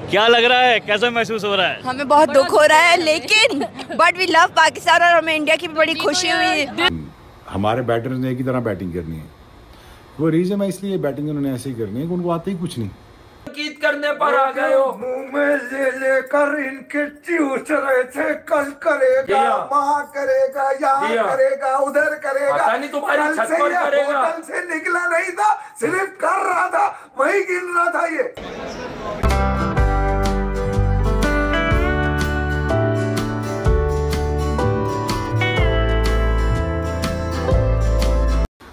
क्या लग रहा है, कैसा महसूस हो रहा है? हमें बहुत दुख हो रहा है, लेकिन बट वी लव पाकिस्तान और हमें इंडिया की भी बड़ी खुशी हुई है। हमारे बैटर्स ने एक ही तरह बैटिंग करनी है। वो रीजन है, इसलिए बैटिंग उन्होंने ऐसे ही करनी है कि उनको आते ही कुछ नहीं। कीद करने पर आ गए हो। मुंह में लेकर इनके चूस रहे थे, कल करेगा, वहाँ करेगा, यहाँ करेगा, उधर करेगा, पता नहीं तुम्हारी छत पर करेगा। होटल से निकला नहीं था, सिर्फ कर रहा था, वही गिन रहा था ये।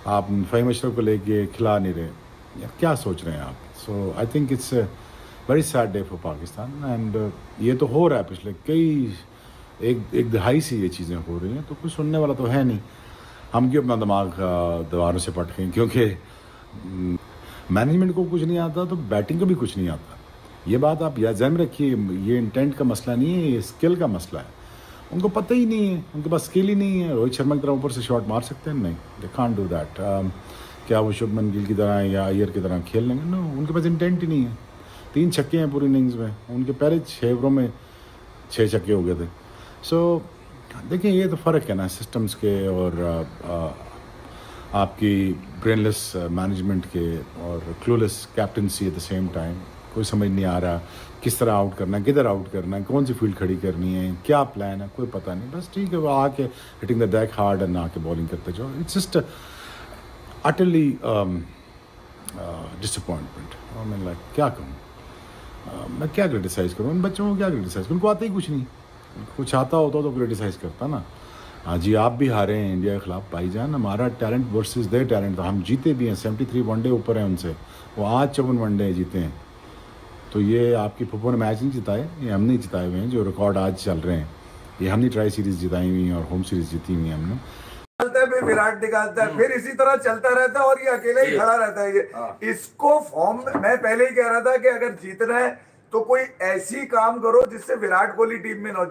आप फ़हीम अशरफ को लेके खिला नहीं रहे, या क्या सोच रहे हैं आप? So I think it's very sad day for Pakistan and ये तो हो रहा है पिछले एक दहाई से ये चीज़ें हो रही हैं, तो कुछ सुनने वाला तो है नहीं। हम क्यों अपना दिमाग दीवारों से पटकें, क्योंकि मैनेजमेंट को कुछ नहीं आता तो बैटिंग को भी कुछ नहीं आता। ये बात आप या ज़हन में रखिए, ये इंटेंट का मसला नहीं है, ये स्किल का मसला है। उनको पता ही नहीं है, उनके पास स्किल ही नहीं है। रोहित शर्मा की तरह ऊपर से शॉट मार सकते हैं? नहीं, दे कांट डू दैट। क्या वो शुभमन गिल की तरह या अय्यर की तरह खेल लेंगे? नो, उनके पास इंटेंट ही नहीं है। 3 छक्के हैं पूरी इनिंग्स में, उनके पहले 6 ओवरों में 6 छक्के हो गए थे। सो देखिए, ये तो फ़र्क है ना सिस्टम्स के और आपकी ब्रेनलेस मैनेजमेंट के और clueless captaincy at the same time. कोई समझ नहीं आ रहा किस तरह आउट करना है, किधर आउट करना है, कौन सी फील्ड खड़ी करनी है, क्या प्लान है, कोई पता नहीं। बस ठीक है, वो आके hitting the deck hard and आके बॉलिंग करते जाओ। It's just utterly disappointment. मैं लाइक क्या कहूँ, मैं क्या क्रिटिसाइज़ करूँ? उन बच्चों को क्या क्रिटिसाइज़ करूँ? उनको आता ही कुछ नहीं। कुछ आता होता तो क्रिटिसाइज़ करता ना। हाँ जी, आप भी हारे हैं इंडिया के खिलाफ भाईजान। हमारा टैलेंट वर्सेस देयर टैलेंट था। हम जीते भी हैं, 73 वनडे ऊपर हैं उनसे, वो आज 54 वनडे जीते हैं। तो ये आपकी फुफो ने मैच नहीं जिताए, ये हम नहीं जिताए हुए हैं। जो रिकॉर्ड आज चल रहे हैं, ये हमने ट्राई सीरीज़ जिताई हुई हैं और होम सीरीज़ जीती हुई हैं हमने। फिर विराट निकालता है, फिर इसी तरह चलता रहता है और ये अकेले ही खड़ा रहता है। ये इसको फॉर्म, मैं पहले ही कह रहा था कि अगर जीतना है तो कोई ऐसी काम करो जिससे विराट कोहली टीम में ना,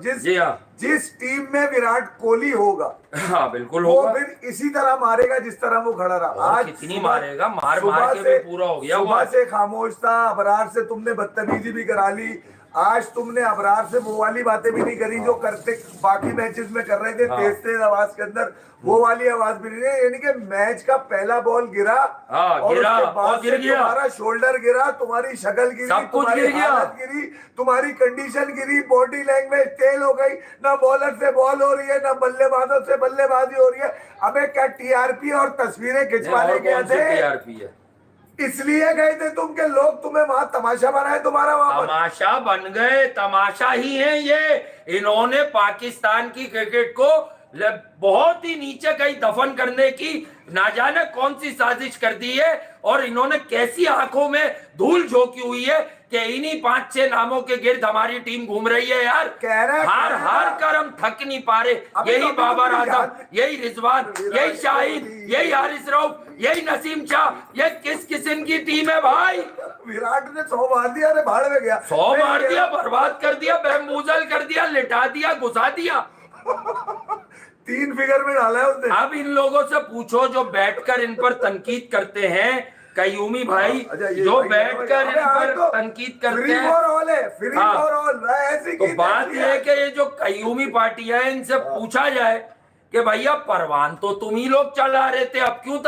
जिस टीम में विराट कोहली होगा, हाँ बिल्कुल वो होगा, फिर इसी तरह मारेगा जिस तरह वो खड़ा रहा। आज कितनी मारेगा, मार के भी पूरा हो गया। सुबह से खामोश था, अबरार से तुमने बदतमीजी भी करा ली। आज तुमने अबरार से वो वाली बातें भी नहीं करी जो करते बाकी मैचेस में कर रहे थे, तेज तेज आवाज के अंदर, वो वाली आवाज भी नहीं। यानी कि मैच का पहला बॉल गिरा और उसके बाद गिर गया, तुम्हारा शोल्डर गिरा, तुम्हारी शक्ल गिरी, तुम्हारी हालत गिरी, तुम्हारी कंडीशन गिरी, बॉडी लैंग्वेज तेल हो गई। ना बॉलर से बॉल हो रही है, ना बल्लेबाजों से बल्लेबाजी हो रही है। अबे क्या टीआरपी और तस्वीरें खिंचवाने गए थे? इसलिए गए थे तुम के लोग तुम्हें वहां तमाशा बनाए, तुम्हारा वहां तमाशा बन गए। तमाशा ही है ये। इन्होंने पाकिस्तान की क्रिकेट को बहुत ही नीचे कहीं दफन करने की ना जाने कौन सी साजिश कर दी है, और इन्होंने कैसी आंखों में धूल झोंकी हुई है कि इन्हीं 5-6 नामों के गिर्द हमारी टीम घूम रही है यार। हार कर हम थक नहीं पा रहे। यही बाबर आजम, यही रिजवान, यही शाहिद, यही हारिस रऊफ, यही नसीम शाह, ये किस किस्म की टीम है भाई? विराट ने 100 मार दिया, अरे भाड़ में गया। 100 मार दिया, बर्बाद कर दिया, बेमूजल कर दिया, लिटा दिया, घुसा दिया। 3 फिगर में डाला है उसने। अब इन लोगों से पूछो जो बैठकर इन पर तनकीद करते हैं, कयूमी भाई जो बैठकर इन पर तनकीद करते हैं, तो बात यह है कि ये जो कयूमी पार्टियां हैं, इनसे पूछा जाए कि भैया परवान तो तुम ही लोग चला रहे थे, अब क्यों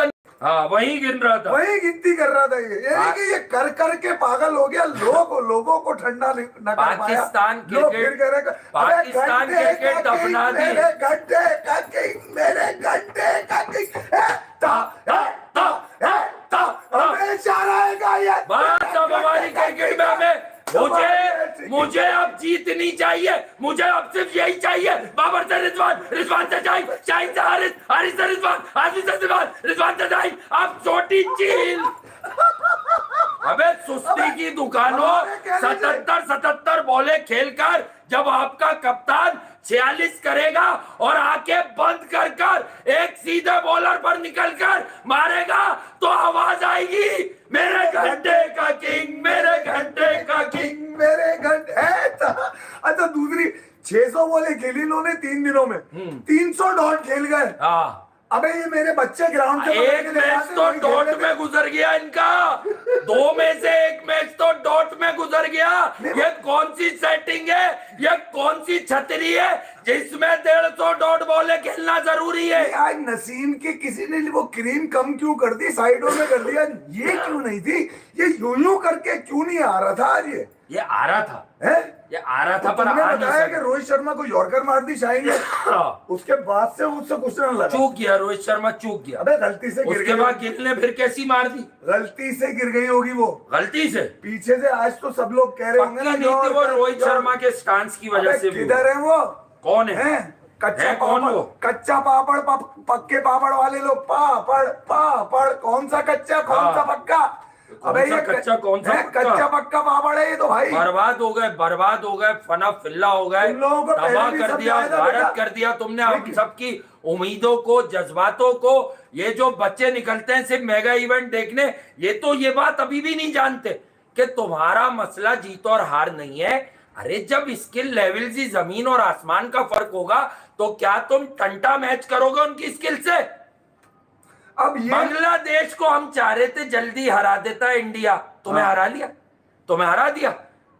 वही गिन रहा था, वही गिनती कर रहा था। ये कर के पागल हो गया। लोगों को ठंडा न कर पाया। पाकिस्तान क्रिकेट दफना दी। मेरे घंटे हमेशा रहेगा ये। बस अब हमारी क्रिकेट में हमें मुझे अब जीतनी चाहिए। मुझे अब सिर्फ यही चाहिए, बाबर से रिजवान, रिजवान से शाहिद, शाहिद से हारिस, हारिस से रिजवान, हारिस से रिजवान, रिजवान से शाहिद। अब छोटी चील। अबे सुस्ती की दुकानों 77 बॉले खेलकर जब आपका कप्तान 46 करेगा और आंखें बंद कर एक सीधे बॉलर पर निकलकर मारेगा तो आवाज आएगी, मेरे घंटे का किंग, मेरे घंटे का किंग, मेरे घंटे। अच्छा दूसरी 600 बॉले खेली इन्होंने 3 दिनों में, 300 डॉट खेल गए। अबे ये मेरे बच्चे ग्राउंड से एक मैच तो डॉट में गुजर गया इनका, 2 में से 1 मैच तो डॉट में गुजर गया। ये कौन सी सेटिंग है, ये कौन सी छतरी है जिसमें 150 डॉट बॉलें खेलना जरूरी है? आज नसीम के किसी ने वो क्रीम कम क्यों कर दी, साइडों में कर दिया, ये क्यों नहीं थी? ये यूं करके क्यों नहीं आ रहा था आज? ये आ रहा था, है? ये आ रहा था, पर तुमने बताया कि रोहित शर्मा को यॉर्कर मार दी शाहीन ने, उसके बाद से उससे कुछ ना लगा। चूक गया रोहित शर्मा, चूक गया। अबे गलती से गिर गई, उसके बाद गिल ने फिर कैसी मार दी? गलती से गिर गई होगी वो, गलती से। पीछे से आज तो सब लोग कह रहे होंगे ना वो रोहित शर्मा के स्टांस की वजह से। किधर है वो? कौन है? कच्चा कौन पापड़, वो? कच्चा पापड़, पक्के पापड़ वाले लोग, पापड़ पापड़, कौन सा कच्चा कौन सा पक्का? अबे ये कच्चा कौन सा पक्का? कच्चा पक्का पापड़ है ये तो भाई। बर्बाद हो गए, फना फिल्ला हो गए, तबाह कर दिया, भारत कर दिया तुमने हम सबकी उम्मीदों को, जज्बातों को। ये जो बच्चे निकलते हैं सिर्फ मेगा इवेंट देखने, ये तो ये बात अभी भी नहीं जानते कि तुम्हारा मसला जीत और हार नहीं है। अरे जब स्किल लेवल से जमीन और आसमान का फर्क होगा तो क्या तुम टंटा मैच करोगे उनकी स्किल से? अब ये बांग्लादेश को हम चाह रहे थे जल्दी हरा देता है इंडिया, तुम्हें हरा लिया, तुम्हें हरा दिया।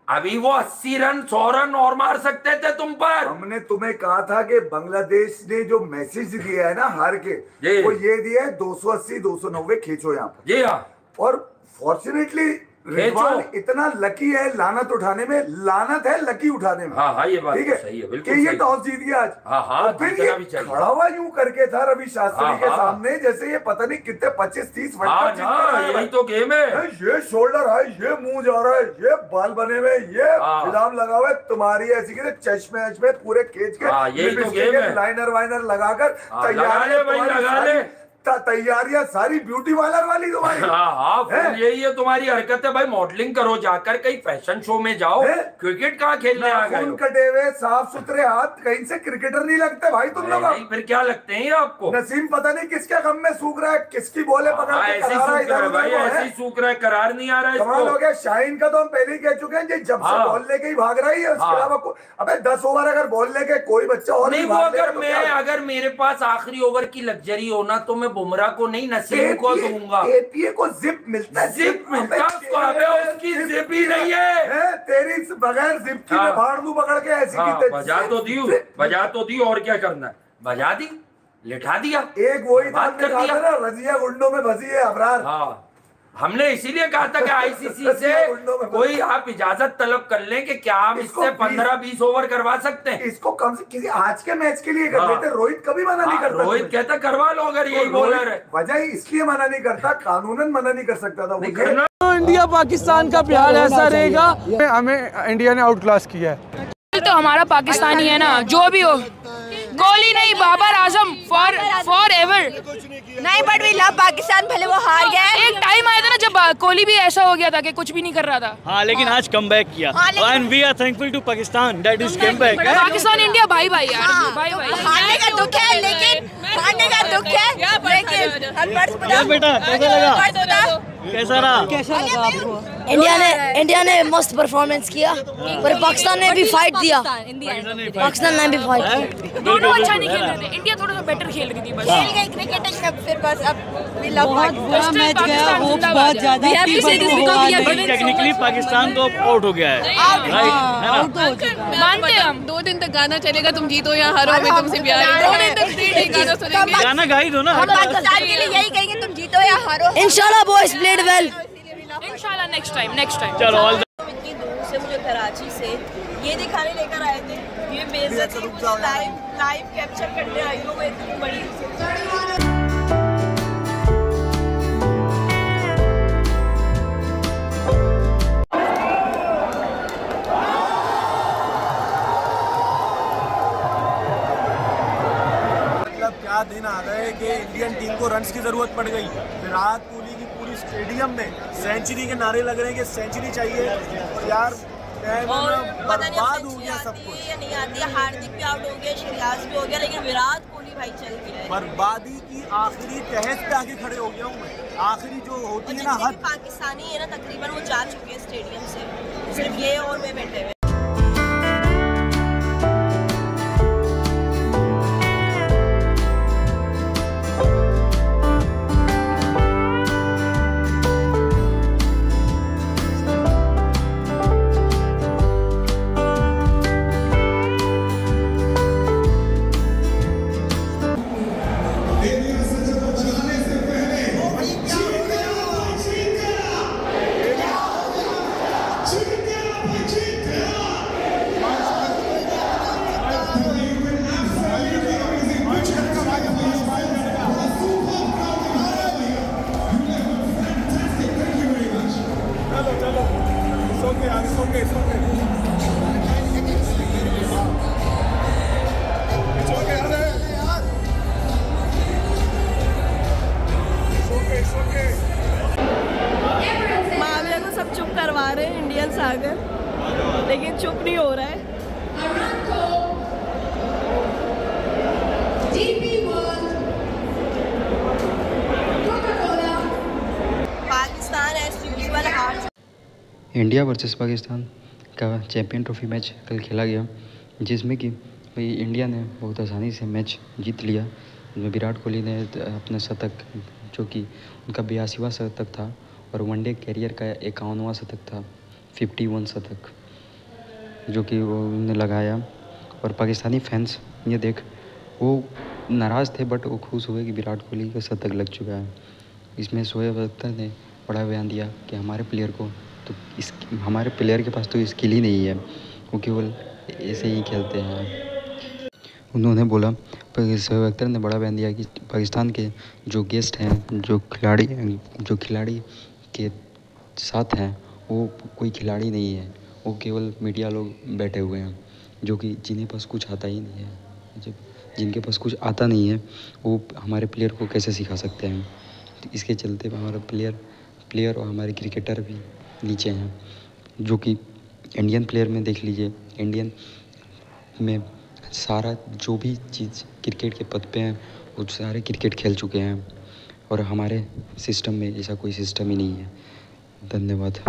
अभी वो 80 रन 100 रन और मार सकते थे तुम पर। हमने तुम्हें कहा था कि बांग्लादेश ने जो मैसेज दिया है ना हार के, वो ये दिया है 280 290 खींचो यहाँ पर। जी हाँ, और फॉर्चुनेटली रिजवान इतना लकी है लानत उठाने में, लानत है लकी उठाने में। हाँ ये बात ठीक है, सही है, बिल्कुल कि ये टॉस जीत गया आज। हाँ, फिर ये खड़ा हुआ यूं करके था रवि शास्त्री के सामने, जैसे ये पता नहीं कितने 25-30 यही तो गेम है। ये शोल्डर है, ये मुंह जा रहा है, ये बाल बने हुए, ये फिलाम लगा हुआ है, तुम्हारी ऐसी की चश्मे में पूरे खींच के लाइनर वाइनर लगाकर तैयारियां सारी ब्यूटी पार्लर वाली तुम्हारी। हाँ फिर यही है तुम्हारी हरकत है भाई। मॉडलिंग करो जाकर, कहीं फैशन शो में जाओ, क्रिकेट कहाँ खेलने आ गए? कटे हुए साफ सुथरे हाथ, कहीं से क्रिकेटर नहीं लगते भाई तुम लोग। फिर क्या लगते हैं आपको? नसीम पता नहीं किसके गम में सूख रहा है, किसकी बोले पकड़ के ऐसे सूख रहा है, करार नहीं आ रहा है। कमाल हो गया। शाहीन का तो हम पहले ही कह चुके हैं, जब से बॉल लेके ही भाग रही है, उसके अलावा अबे 10 ओवर अगर बॉल लेके कोई बच्चा और नहीं, वो अगर मेरे पास आखिरी ओवर की लग्जरी होना तो मैं बुमराह को नहीं नसीम को दूंगा। एपीए को जिप मिलता है, जिप मिलता है उसको। अबे उसकी जिप ही नहीं है, तेरी बगैर जिप की मैं फाड़ दूं पकड़ के ऐसी की। बजा तो दी और क्या करना है, बजा दी, लिठा दिया। एक वही बात कर दिया ना, रजिया गुंडों में फंसी है अबरार। हमने इसीलिए कहा था कि आईसीसी से कोई आप इजाजत तलब कर लें कि क्या हम इससे 15-20 ओवर करवा सकते हैं। इसको कम से किसी आज के मैच के लिए कर देते। रोहित कभी मना नहीं करता। रोहित कहता करवा लो अगर यही बॉलर है। वजह इसलिए मना नहीं करता, कानूनन मना नहीं कर सकता था। तो इंडिया पाकिस्तान का प्यार ऐसा रहेगा, हमें इंडिया ने आउट क्लास किया है तो हमारा पाकिस्तानी है ना, जो भी हो। कोहली नहीं, बाबर आजम फॉर एवर नहीं, बट वी लव पाकिस्तान। भले वो हार गया, एक टाइम आया था ना जब कोहली भी ऐसा हो गया था कि कुछ भी नहीं कर रहा था। हाँ, लेकिन आज कम बैक किया and we are thankful to Pakistan that is come back. Pakistan India भाई भाई यार, भाई भाई। हारने का दुख है, लेकिन हारने का दुख है, लेकिन बेटा कैसा लगा? कैसा रहा आपको? इंडिया ने मस्त परफॉर्मेंस किया, पर पाकिस्तान ने भी फाइट दिया। पाकिस्तान ने भी फाइट किया। दोनों अच्छा नहीं खेल रहे थे, इंडिया थोड़ा सा बेटर खेल रही थी बस। खेल गई क्रिकेटिंग में, फिर बस अब वी लव पाकिस्तान। मैच गया, वो बहुत ज्यादा टेक्निकली पाकिस्तान तो आउट हो गया है, मानते हम। 2 दिन तक गाना चलेगा, तुम जीतो या हारो, हमें तुमसे प्यार है। 2 दिन तक गाना सुनेंगे, गाना गा ही दो ना। पाकिस्तान के लिए यही कहेंगे, तुम जीतो या हारो। इंशाल्लाह बॉयज प्लेड वेल, इंशाल्लाह नेक्स्ट टाइम। चलो ऑल इतनी दूर से मुझे कराची से ये दिखाने लेकर आए थे, ये बेइज्जती मुझे लाइव कैप्चर करने आई हूँ, वो इतनी बड़ी। मतलब क्या दिन आ गए कि इंडियन टीम को रन्स की जरूरत पड़ गई। विराट कोहली की पूरी स्टेडियम में सेंचुरी के नारे लग रहे हैं कि सेंचुरी चाहिए यार। बर्बाद हो गया सब कुछ। नहीं आती है, हार्दिक भी आउट हो गया, श्रेयस भी हो गया, लेकिन विराट कोहली भाई चल गया। बर्बादी की आखिरी तहस पे आके खड़े हो गया हूँ मैं। आखिरी जो होती है ना, हद पाकिस्तानी है ना, तकरीबन वो जा चुके हैं स्टेडियम से, सिर्फ ये और मैं बैठे हुए। मामले को सब चुप करवा रहे हैं इंडियंस आकर, लेकिन चुप नहीं हो रहा है। पाकिस्तान एज यूजुअल हार। इंडिया वर्सेस पाकिस्तान का चैंपियन ट्रॉफी मैच कल खेला गया, जिसमें कि भाई इंडिया ने बहुत आसानी से मैच जीत लिया। जिसमें विराट कोहली ने अपना शतक, जो कि उनका 82वां शतक था, और वनडे कैरियर का 51वां शतक था, 51 शतक, जो कि वो उन्होंने लगाया। और पाकिस्तानी फैंस ये देख वो नाराज़ थे, बट वो खुश हुए कि विराट कोहली का शतक लग चुका है। इसमें शोएब अख्तर ने बड़ा बयान दिया कि हमारे प्लेयर के पास तो स्किल ही नहीं है, वो केवल ऐसे ही खेलते हैं। उन्होंने बोला, शोएब अख्तर ने बड़ा बयान दिया कि पाकिस्तान के जो गेस्ट हैं, जो खिलाड़ी के साथ हैं, वो कोई खिलाड़ी नहीं है, वो केवल मीडिया लोग बैठे हुए हैं, जो कि जिन्हें पास कुछ आता ही नहीं है। जिनके पास कुछ आता नहीं है वो हमारे प्लेयर को कैसे सिखा सकते हैं। तो इसके चलते हमारा प्लेयर और हमारे क्रिकेटर भी नीचे हैं, जो कि इंडियन प्लेयर में देख लीजिए, इंडियन में सारा जो भी चीज़ क्रिकेट के पद पे हैं वो सारे क्रिकेट खेल चुके हैं, और हमारे सिस्टम में ऐसा कोई सिस्टम ही नहीं है। धन्यवाद।